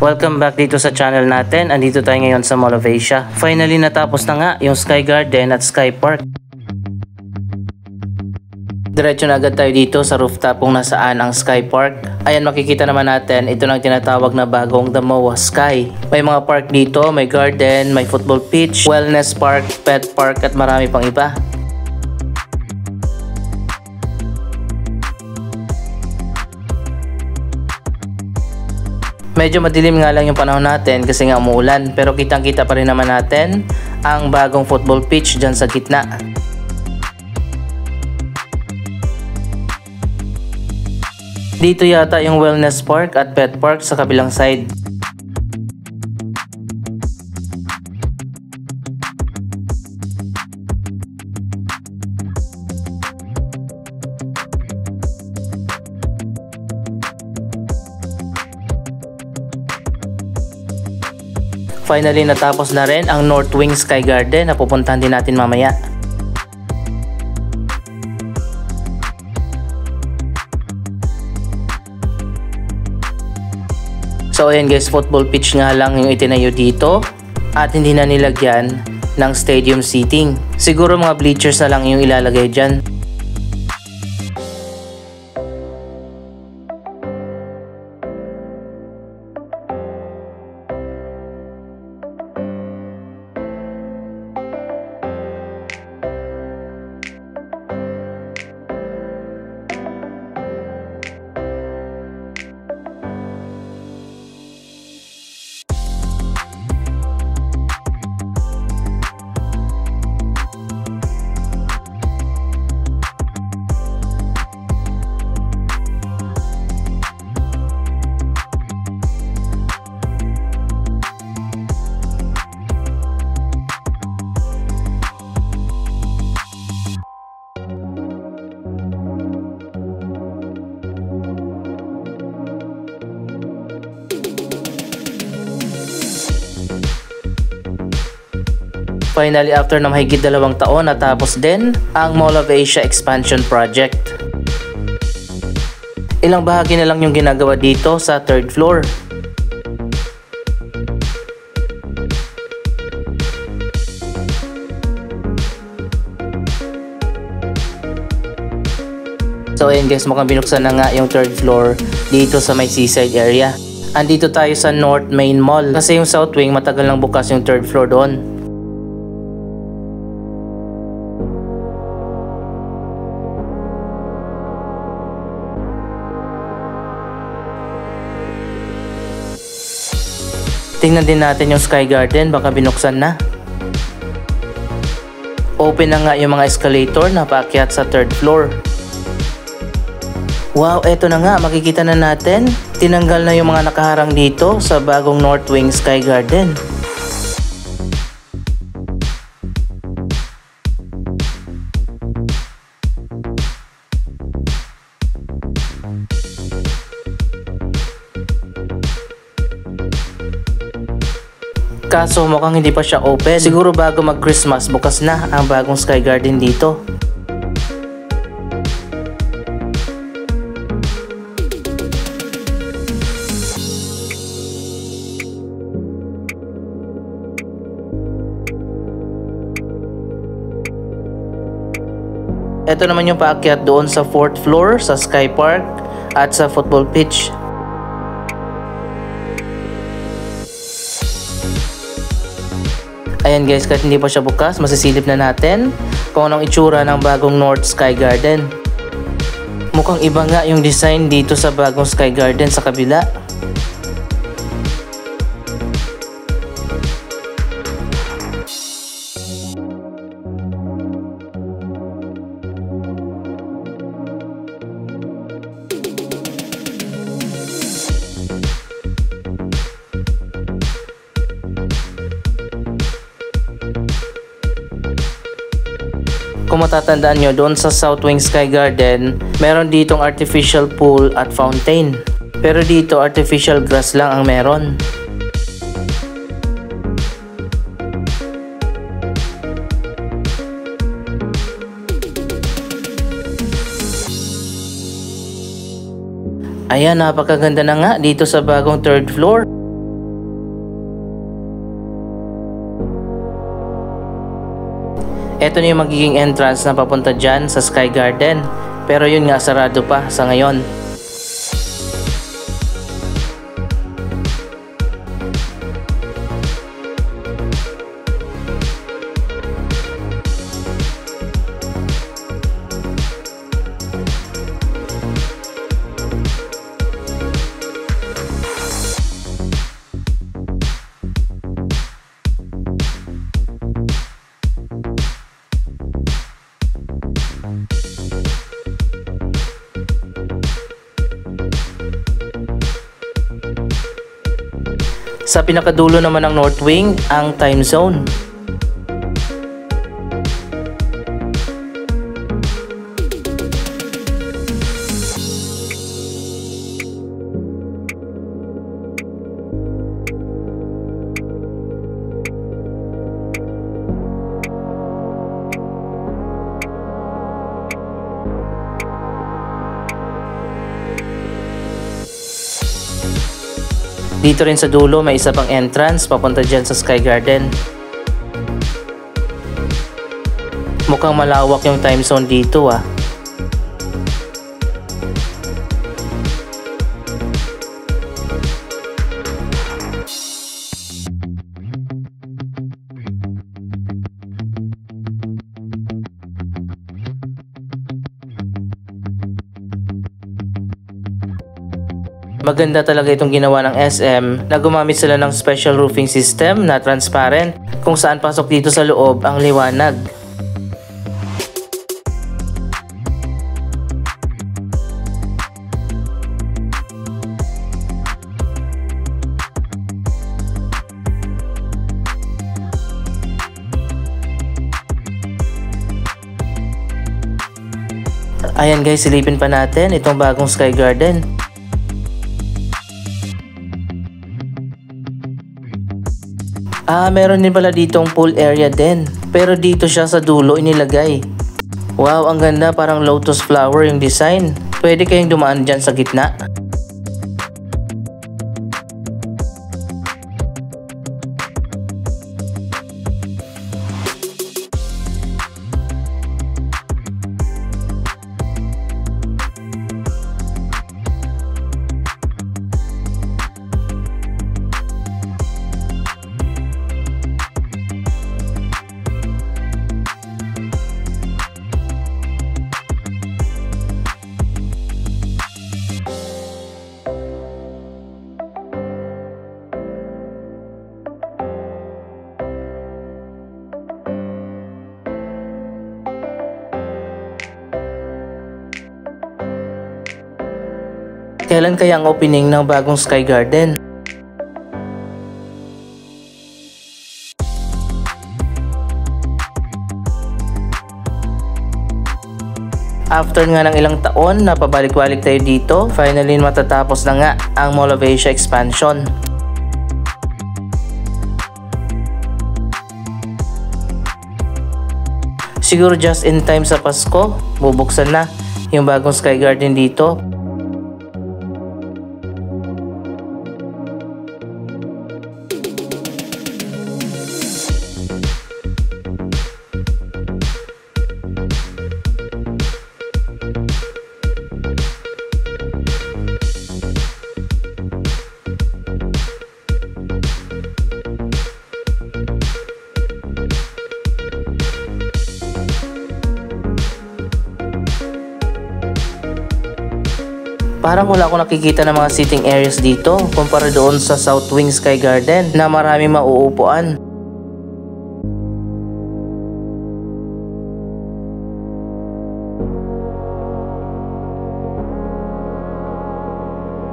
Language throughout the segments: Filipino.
Welcome back dito sa channel natin. Andito tayo ngayon sa Mall of Asia. Finally natapos na nga yung Sky Garden at Sky Park. Diretso na agad tayo dito sa rooftop kung nasaan ang Sky Park. Ayan, makikita naman natin, ito na ang tinatawag na bagong The MOA Sky. May mga park dito, may garden, may football pitch, wellness park, pet park at marami pang iba. Medyo madilim nga lang yung panahon natin kasi nga umuulan, pero kitang kita pa rin naman natin ang bagong football pitch dyan sa gitna. Dito yata yung wellness park at pet park sa kabilang side. Finally natapos na rin ang North Wing Sky Garden na pupuntahan din natin mamaya. So ayan guys, football pitch nga lang yung itinayo dito at hindi na nilagyan ng stadium seating. Siguro mga bleachers na lang yung ilalagay dyan. Finally, after na mahigit 2 taon, natapos din ang Mall of Asia Expansion Project. Ilang bahagi na lang yung ginagawa dito sa 3rd floor. So ayun guys, mukhang binuksan na nga yung 3rd floor dito sa may seaside area. Andito tayo sa North Main Mall kasi yung South Wing matagal nang bukas yung 3rd floor doon. Tingnan din natin yung Sky Garden, baka binuksan na. Open na nga yung mga escalator na paakyat sa 3rd floor. Wow, eto na nga, makikita na natin. Tinanggal na yung mga nakaharang dito sa bagong North Wing Sky Garden. Kaso mukhang hindi pa siya open. Siguro bago mag-Christmas, bukas na ang bagong Sky Garden dito. Ito naman yung paakyat doon sa 4th floor sa Sky Park at sa football pitch. Ayan guys, kahit hindi pa siya bukas, masisilip na natin kung anong itsura ng bagong North Sky Garden. Mukhang iba nga yung design dito sa bagong Sky Garden sa kabila. Kung matatandaan nyo, doon sa South Wing Sky Garden, meron ditong artificial pool at fountain. Pero dito, artificial grass lang ang meron. Ayan, napakaganda na nga dito sa bagong 3rd floor. Ito na yung magiging entrance na papunta dyan sa Sky Garden. Pero yun nga, sarado pa sa ngayon. Sa pinakadulo naman ng North Wing, ang time zone. Dito rin sa dulo may isa pang entrance papunta dyan sa Sky Garden. Mukhang malawak yung time zone dito ah. Maganda talaga itong ginawa ng SM na gumamit sila ng special roofing system na transparent kung saan pasok dito sa loob ang liwanag. Ayan guys, silipin pa natin itong bagong Sky Garden. Meron din pala ditong pool area din. Pero dito siya sa dulo inilagay. Wow, ang ganda, parang lotus flower yung design. Pwede kayong dumaan dyan sa gitna. Kailan kaya ang opening ng bagong Sky Garden? After nga ng ilang taon na pabalik-balik tayo dito, finally matatapos na nga ang Mall of Asia expansion. Siguro just in time sa Pasko, bubuksan na yung bagong Sky Garden dito. Parang wala akong nakikita ng mga sitting areas dito kumpara doon sa South Wing Sky Garden na maraming mauupuan.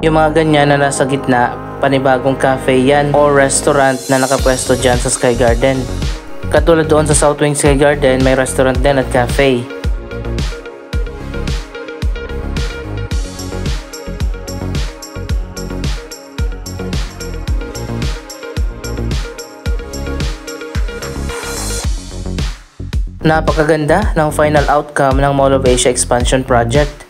Yung mga ganyan na nasa gitna, panibagong cafe yan o restaurant na nakapwesto dyan sa Sky Garden. Katulad doon sa South Wing Sky Garden, may restaurant din at cafe. Napakaganda ng final outcome ng Mall of Asia Expansion Project.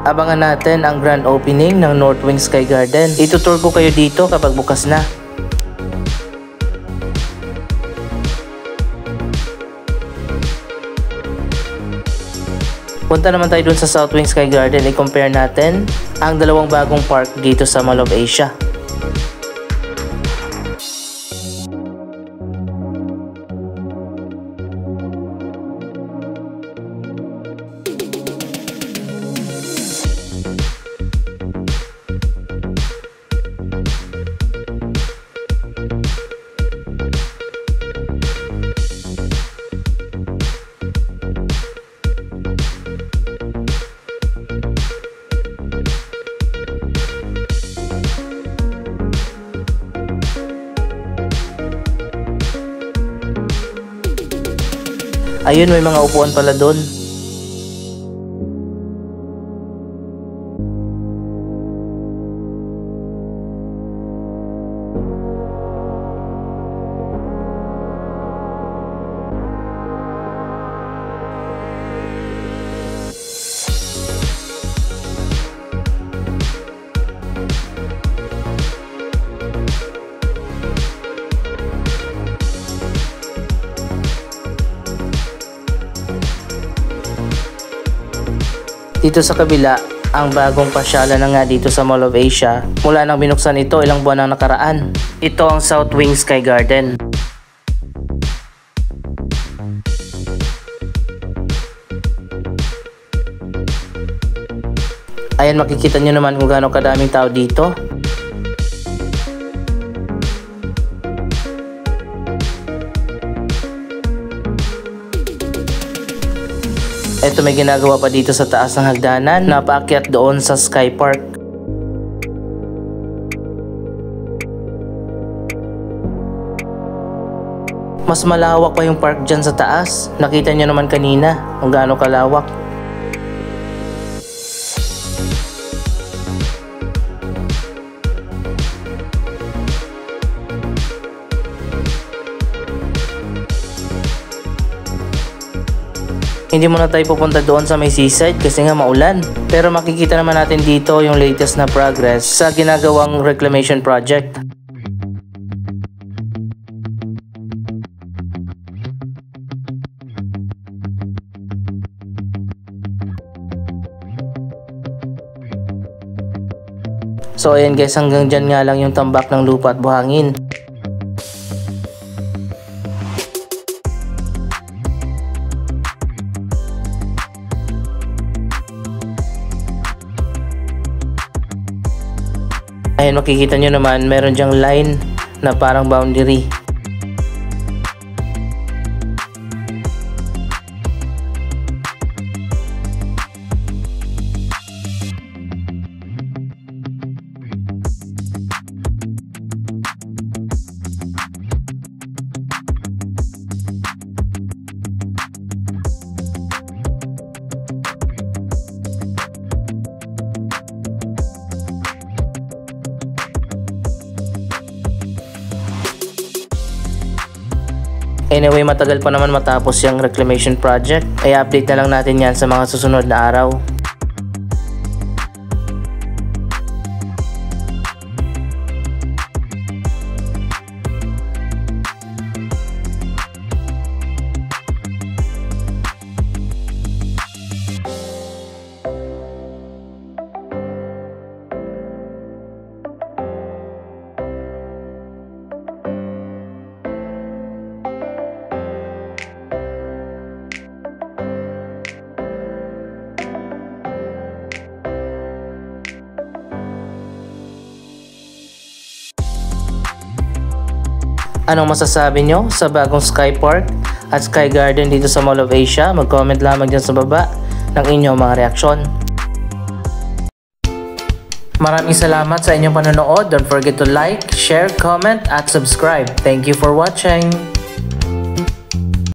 Abangan natin ang grand opening ng North Wing Sky Garden. Itutour ko kayo dito kapag bukas na. Punta naman tayo dun sa South Wing Sky Garden. I-compare natin ang dalawang bagong park dito sa Mall of Asia. Ayun, may mga upuan pala doon. Dito sa kabila, ang bagong pasyalan na nga dito sa Mall of Asia. Mula nang binuksan ito ilang buwan ang nakaraan. Ito ang South Wing Sky Garden. Ayan, makikita nyo naman kung gaano kadaming tao dito. Ito, may ginagawa pa dito sa taas ng hagdanan na paakyat doon sa Sky Park. Mas malawak pa yung park dyan sa taas. Nakita nyo naman kanina kung gaano kalawak. Hindi muna tayo pupunta doon sa may seaside kasi nga maulan. Pero makikita naman natin dito yung latest na progress sa ginagawang reclamation project. So ayan guys, hanggang dyan nga lang yung tambak ng lupa at buhangin. Ayan, makikita nyo naman meron dyang line na parang boundary. Anyway, matagal pa naman matapos yung reclamation project. Ay update na lang natin yan sa mga susunod na araw. Anong masasabi nyo sa bagong Sky Park at Sky Garden dito sa Mall of Asia? Mag-comment lamang dyan sa baba ng inyong mga reaksyon. Maraming salamat sa inyong panonood. Don't forget to like, share, comment at subscribe. Thank you for watching.